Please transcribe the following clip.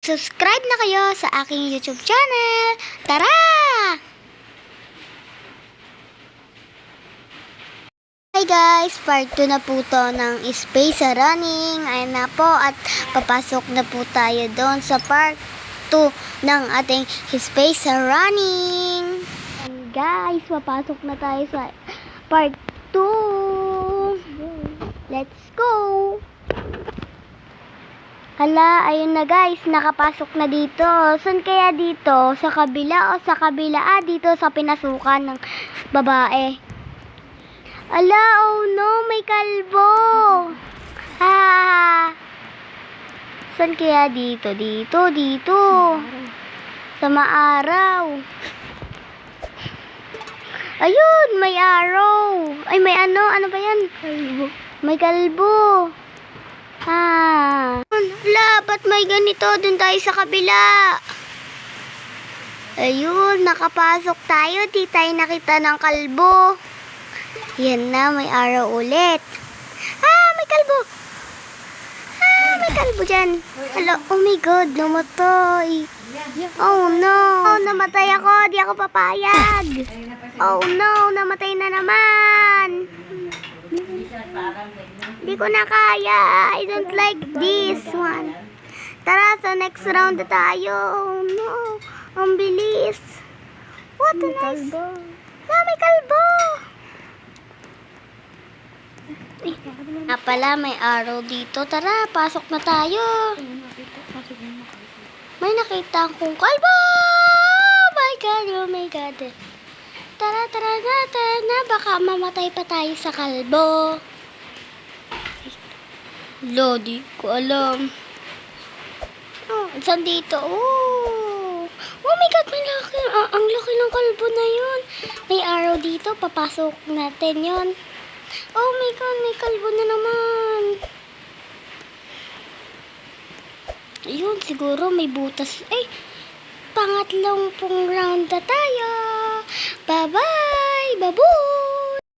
Mag-subscribe na kayo sa aking YouTube channel. Tara! Hi guys! Part 2 na po to ng Space Running. Ayun na po at papasok na po tayo doon sa part 2 ng ating Space Running. And guys, papasok na tayo sa part 2. Let's go! Hala, ayun na guys, nakapasok na dito. Saan kaya dito? Sa kabila o sa kabila? Dito sa pinasukan ng babae. Ala, oh no, may kalbo. Ha. Saan kaya dito? Dito. Sa maaraw. Ayun, may araw. Ay, may ano ba yan? Kalbo. May kalbo. Hala, ba't may ganito? Doon tayo sa kabila. Ayun, nakapasok tayo. Di tayo nakita ng kalbo. Yan na, may araw ulit. May kalbo. May kalbo dyan. Hello, oh my God, namatay. Oh no, namatay ako. Di ako papayag. Oh no, namatay na naman. Di ko na kaya. I don't like this one. Tara, sa next round na tayo. Oh no, ang bilis. What a nice. May kalbo. Pala, may araw dito. Tara, pasok na tayo. May nakita akong kalbo. Oh my God. Tara na. Baka mamatay pa tayo sa kalbo. Lodi, ko alam. Saan dito? Oh my God, may laki. Ang laki ng kalbo na yun. May araw dito. Papasok natin yun. Oh my God, may kalbo na naman. Ayun, siguro may butas. Pangatlong pong round na tayo. Bye-bye! Babu!